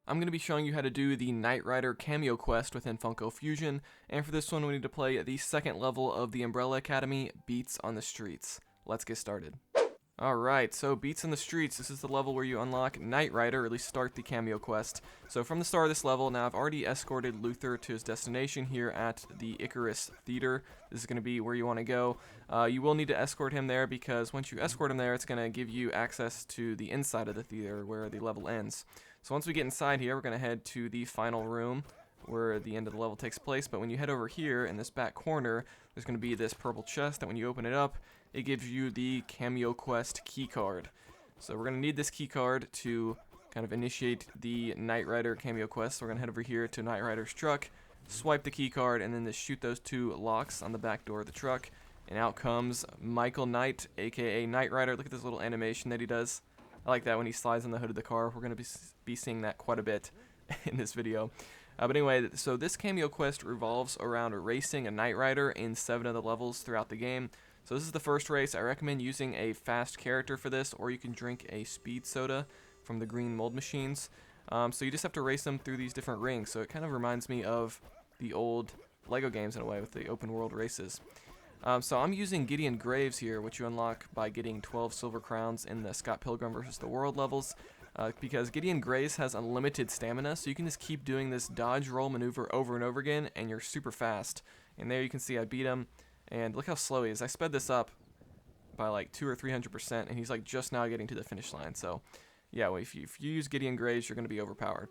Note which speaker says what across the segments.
Speaker 1: I'm going to be showing you how to do the Knight Rider Cameo quest within Funko Fusion, and for this one we need to play the second level of the Umbrella Academy, Beats on the Streets. Let's get started. Alright, so Beats on the Streets, this is the level where you unlock Knight Rider, or at least start the Cameo quest. So from the start of this level, now I've already escorted Luther to his destination here at the Icarus Theater. This is going to be where you want to go. You will need to escort him there because once you escort him there, it's going to give you access to the inside of the theater where the level ends. So once we get inside here, we're going to head to the final room where the end of the level takes place. But when you head over here in this back corner, there's going to be this purple chest that when you open it up, it gives you the Cameo Quest key card. So we're going to need this key card to kind of initiate the Knight Rider Cameo Quest. So we're going to head over here to Knight Rider's truck, swipe the key card, and then just shoot those two locks on the back door of the truck. And out comes Michael Knight, aka Knight Rider. Look at this little animation that he does. I like that when he slides on the hood of the car. We're going to be seeing that quite a bit in this video. But anyway, so this Cameo Quest revolves around racing a Knight Rider in 7 of the levels throughout the game. So this is the first race. I recommend using a fast character for this, or you can drink a speed soda from the green mold machines. So you just have to race them through these different rings. So it kind of reminds me of the old Lego games in a way with the open world races. So I'm using Gideon Graves here, which you unlock by getting 12 silver crowns in the Scott Pilgrim vs. the World levels. Because Gideon Graves has unlimited stamina, so you can just keep doing this dodge roll maneuver over and over again, and you're super fast. And there you can see I beat him. And look how slow he is. I sped this up by like 200 or 300%, and he's like just now getting to the finish line. So, yeah, well, if you use Gideon Graves, you're going to be overpowered.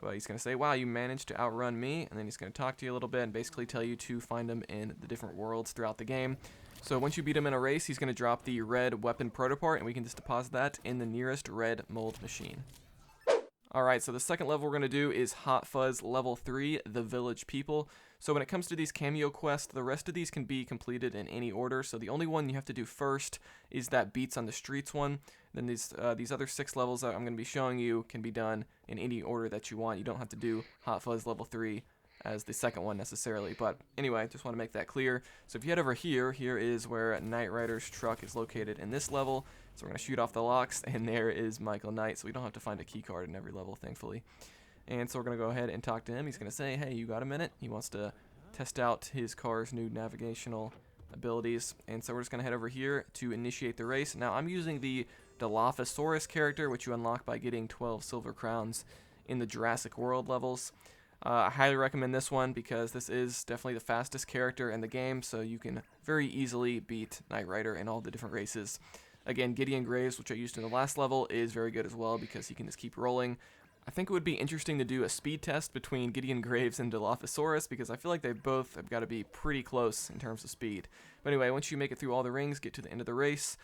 Speaker 1: But he's going to say, wow, you managed to outrun me, and then he's going to talk to you a little bit and basically tell you to find him in the different worlds throughout the game. So once you beat him in a race, he's going to drop the red weapon protopart, and we can just deposit that in the nearest red mold machine. Alright, so the second level we're going to do is Hot Fuzz Level 3, The Village People. So when it comes to these Cameo quests, the rest of these can be completed in any order. So the only one you have to do first is that Beats on the Streets one. Then these other 6 levels that I'm going to be showing you can be done in any order that you want. You don't have to do Hot Fuzz Level 3 as the second one necessarily. But anyway, just want to make that clear. So if you head over here, here is where Knight Rider's truck is located in this level. So we're going to shoot off the locks, and there is Michael Knight. So we don't have to find a key card in every level, thankfully. And so we're going to go ahead and talk to him. He's going to say, hey, you got a minute? He wants to test out his car's new navigational abilities. And so we're just going to head over here to initiate the race. Now, I'm using the Dilopho character, which you unlock by getting 12 silver crowns in the Jurassic World levels. I highly recommend this one because this is definitely the fastest character in the game, so you can very easily beat Knight Rider in all the different races. Again, Gideon Graves, which I used in the last level, is very good as well because he can just keep rolling. I think it would be interesting to do a speed test between Gideon Graves and Dilopho because I feel like they both have got to be pretty close in terms of speed. But anyway, once you make it through all the rings, get to the end of the race,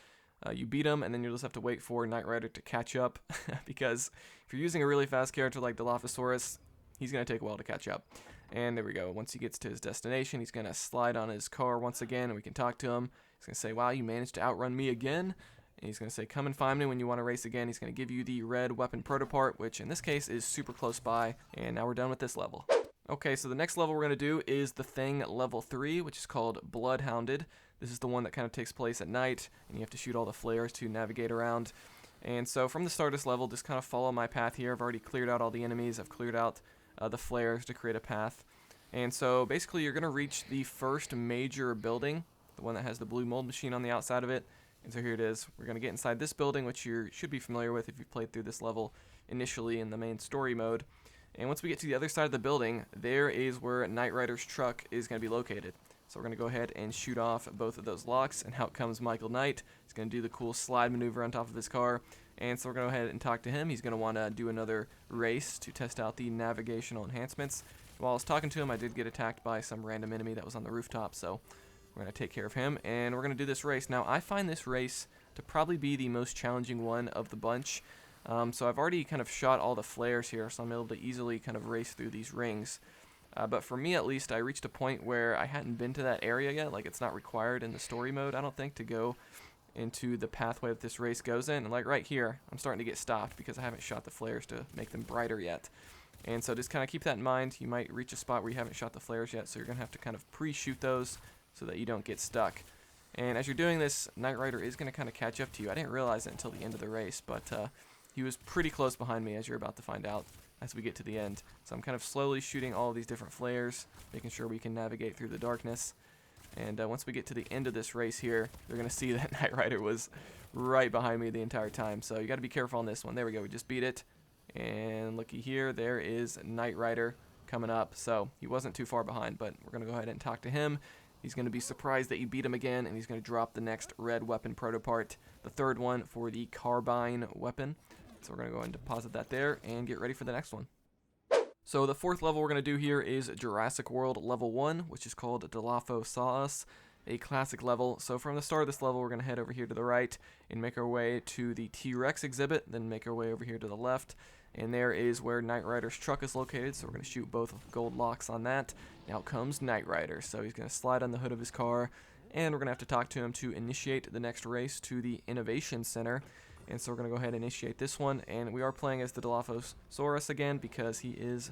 Speaker 1: you beat him, and then you'll just have to wait for Knight Rider to catch up because if you're using a really fast character like Dilopho, he's going to take a while to catch up. And there we go. Once he gets to his destination, he's going to slide on his car once again, and we can talk to him. He's going to say, wow, you managed to outrun me again. And he's going to say, come and find me when you want to race again. He's going to give you the red weapon protopart, which in this case is super close by. And now we're done with this level. Okay, so the next level we're going to do is the Thing Level 3, which is called Blood Hounded. This is the one that kind of takes place at night, and you have to shoot all the flares to navigate around. And so from the start of this level, just kind of follow my path here. I've already cleared out all the enemies. I've cleared out the flares to create a path. And so basically you're going to reach the first major building, the one that has the blue mold machine on the outside of it. And so here it is. We're going to get inside this building, which you should be familiar with if you played through this level initially in the main story mode. And once we get to the other side of the building, there is where Knight Rider's truck is going to be located. So we're going to go ahead and shoot off both of those locks, and out comes Michael Knight. He's going to do the cool slide maneuver on top of his car. And so we're going to go ahead and talk to him. He's going to want to do another race to test out the navigational enhancements. While I was talking to him, I did get attacked by some random enemy that was on the rooftop, so we're going to take care of him, and we're going to do this race. Now, I find this race to probably be the most challenging one of the bunch. So I've already kind of shot all the flares here, so I'm able to easily kind of race through these rings. But for me, at least, I reached a point where I hadn't been to that area yet. Like, it's not required in the story mode, I don't think, to go into the pathway that this race goes in. And like right here, I'm starting to get stopped because I haven't shot the flares to make them brighter yet. And so just kind of keep that in mind. You might reach a spot where you haven't shot the flares yet, so you're going to have to kind of pre-shoot those so that you don't get stuck. And as you're doing this, Knight Rider is going to kind of catch up to you. I didn't realize it until the end of the race, but he was pretty close behind me, as you're about to find out. as we get to the end. So I'm kind of slowly shooting all of these different flares, making sure we can navigate through the darkness. And once we get to the end of this race here, you're going to see that Knight Rider was right behind me the entire time. So you got to be careful on this one. There we go. We just beat it. And looky here. There is Knight Rider coming up. So he wasn't too far behind, but we're going to go ahead and talk to him. He's going to be surprised that you beat him again, and he's going to drop the next red weapon protopart, the third one for the Karr-Bine weapon. So we're going to go ahead and deposit that there and get ready for the next one. So the fourth level we're going to do here is Jurassic World Level 1, which is called Dilopho Saw Us, a classic level. So from the start of this level, we're going to head over here to the right and make our way to the T-Rex exhibit, then make our way over here to the left. And there is where Knight Rider's truck is located, so we're going to shoot both gold locks on that. Now comes Knight Rider, so he's going to slide on the hood of his car, and we're going to have to talk to him to initiate the next race to the Innovation Center. And so we're going to go ahead and initiate this one, and we are playing as the Dilophosaurus again because he is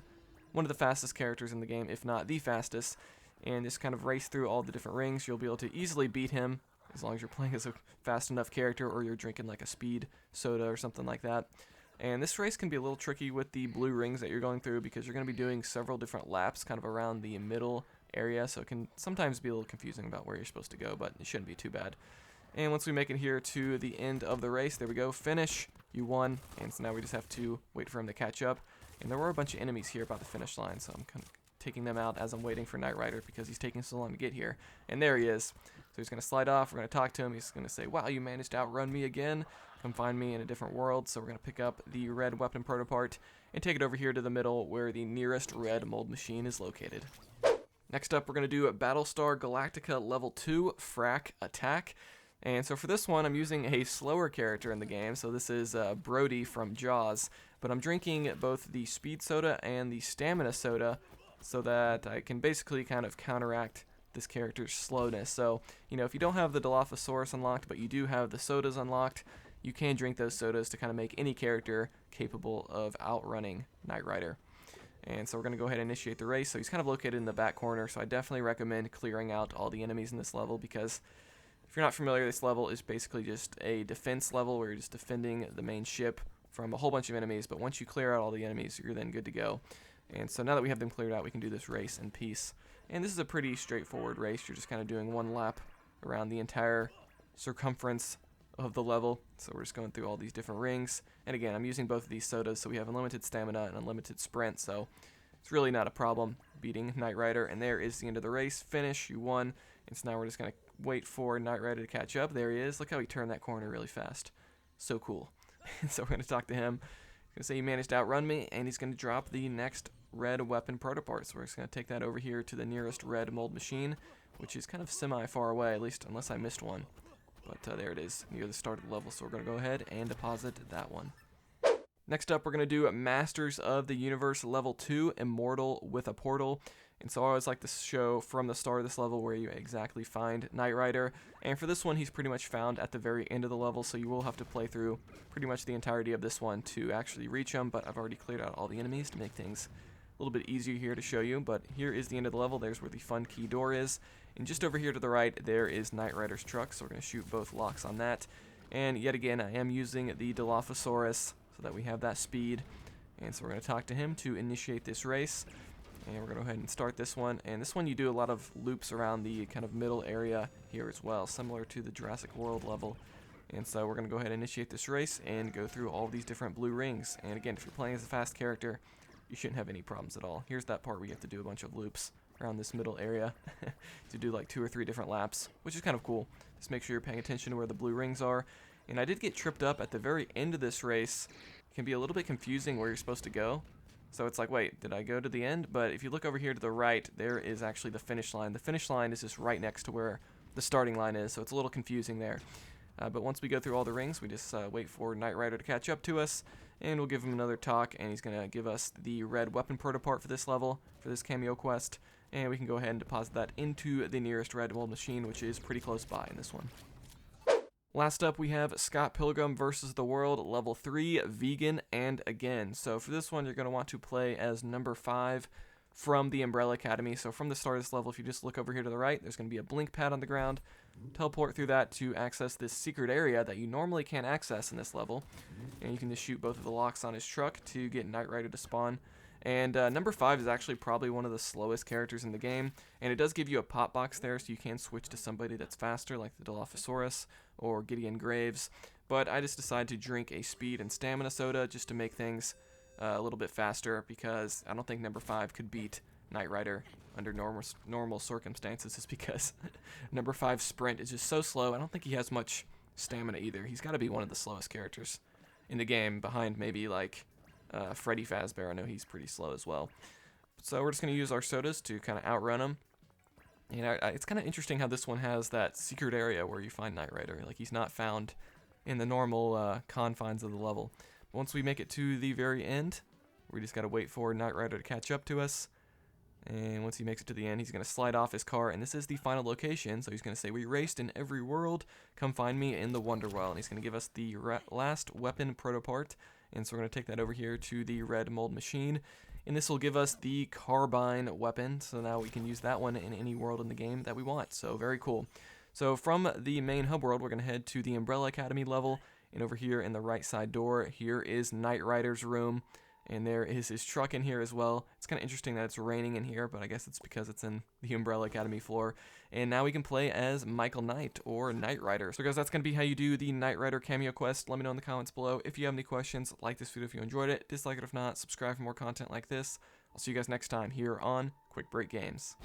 Speaker 1: one of the fastest characters in the game, if not the fastest. And just kind of race through all the different rings. You'll be able to easily beat him as long as you're playing as a fast enough character or you're drinking like a speed soda or something like that. And this race can be a little tricky with the blue rings that you're going through because you're going to be doing several different laps kind of around the middle area, so it can sometimes be a little confusing about where you're supposed to go, but it shouldn't be too bad. And once we make it here to the end of the race, there we go, finish, you won, and so now we just have to wait for him to catch up. And there were a bunch of enemies here about the finish line, so I'm kind of taking them out as I'm waiting for Knight Rider because he's taking so long to get here. And there he is. So he's going to slide off, we're going to talk to him, he's going to say, wow, you managed to outrun me again, come find me in a different world. So we're going to pick up the red weapon protopart and take it over here to the middle where the nearest red mold machine is located. Next up, we're going to do Battlestar Galactica Level 2, Frak Attack. And so for this one, I'm using a slower character in the game, so this is Brody from Jaws, but I'm drinking both the speed soda and the stamina soda so that I can basically kind of counteract this character's slowness. So, you know, if you don't have the Dilophosaurus unlocked, but you do have the sodas unlocked, you can drink those sodas to kind of make any character capable of outrunning Knight Rider. And so we're going to go ahead and initiate the race. So he's kind of located in the back corner, so I definitely recommend clearing out all the enemies in this level because if you're not familiar, this level is basically just a defense level where you're just defending the main ship from a whole bunch of enemies, but once you clear out all the enemies, you're then good to go. And so now that we have them cleared out, we can do this race in peace. And this is a pretty straightforward race. You're just kind of doing one lap around the entire circumference of the level. So we're just going through all these different rings. And again, I'm using both of these sodas, so we have unlimited stamina and unlimited sprint, so it's really not a problem beating Knight Rider. And there is the end of the race. Finish, you won. And so now we're just going to wait for Knight Rider to catch up. There he is. Look how he turned that corner really fast. So cool. So we're going to talk to him. He's going to say he managed to outrun me, and he's going to drop the next red weapon protopart. So we're just going to take that over here to the nearest red mold machine, which is kind of semi-far away, at least unless I missed one. But there it is, near the start of the level. So we're going to go ahead and deposit that one. Next up, we're going to do Masters of the Universe Level 2, Immortal with a Portal. And so I always like to show from the start of this level where you exactly find Knight Rider. And for this one, he's pretty much found at the very end of the level, so you will have to play through pretty much the entirety of this one to actually reach him. But I've already cleared out all the enemies to make things a little bit easier here to show you. But here is the end of the level. There's where the fun key door is. And just over here to the right, there is Knight Rider's truck, so we're going to shoot both locks on that. And yet again, I am using the Dilophosaurus so that we have that speed. And so we're going to talk to him to initiate this race. And we're going to go ahead and start this one. And this one you do a lot of loops around the kind of middle area here as well, similar to the Jurassic World level. And so we're going to go ahead and initiate this race and go through all these different blue rings. And again, if you're playing as a fast character, you shouldn't have any problems at all. Here's that part where you have to do a bunch of loops around this middle area to do like 2 or 3 different laps, which is kind of cool. Just make sure you're paying attention to where the blue rings are. And I did get tripped up at the very end of this race. It can be a little bit confusing where you're supposed to go. So it's like, wait, did I go to the end? But if you look over here to the right, there is actually the finish line. The finish line is just right next to where the starting line is, so it's a little confusing there. But once we go through all the rings, we just wait for Knight Rider to catch up to us, and we'll give him another talk, and he's going to give us the red weapon protopart for this level, for this cameo quest, and we can go ahead and deposit that into the nearest red mold machine, which is pretty close by in this one. Last up, we have Scott Pilgrim versus the World, Level 3, Vegan and Again. So for this one, you're going to want to play as number 5, from the Umbrella Academy. So from the start of this level, if you just look over here to the right, there's going to be a blink pad on the ground. Teleport through that to access this secret area that you normally can't access in this level. And you can just shoot both of the locks on his truck to get Knight Rider to spawn. And number 5 is actually probably one of the slowest characters in the game, and it does give you a pop box there, so you can switch to somebody that's faster, like the Dilophosaurus or Gideon Graves. But I just decided to drink a speed and stamina soda just to make things a little bit faster, because I don't think number 5 could beat Knight Rider under normal circumstances, just because number 5's sprint is just so slow. I don't think he has much stamina either. He's got to be one of the slowest characters in the game, behind maybe like Freddy Fazbear. I know he's pretty slow as well. So we're just going to use our sodas to kind of outrun him. And it's kind of interesting how this one has that secret area where you find Knight Rider. Like, he's not found in the normal confines of the level. But once we make it to the very end, we just got to wait for Knight Rider to catch up to us. And once he makes it to the end, he's going to slide off his car, and this is the final location. So he's going to say, "We raced in every world. Come find me in the Wonderwell." And he's going to give us the last weapon protopart. And so we're going to take that over here to the red mold machine. And this will give us the Karr-Bine weapon. So now we can use that one in any world in the game that we want. So very cool. So from the main hub world, we're going to head to the Umbrella Academy level. And over here in the right side door, here is Knight Rider's room. And there is his truck in here as well. It's kind of interesting that it's raining in here, but I guess it's because it's in the Umbrella Academy floor. And now we can play as Michael Knight, or Knight Rider. So guys, that's going to be how you do the Knight Rider cameo quest. Let me know in the comments below. If you have any questions, like this video if you enjoyed it. Dislike it if not. Subscribe for more content like this. I'll see you guys next time here on Quick Break Games.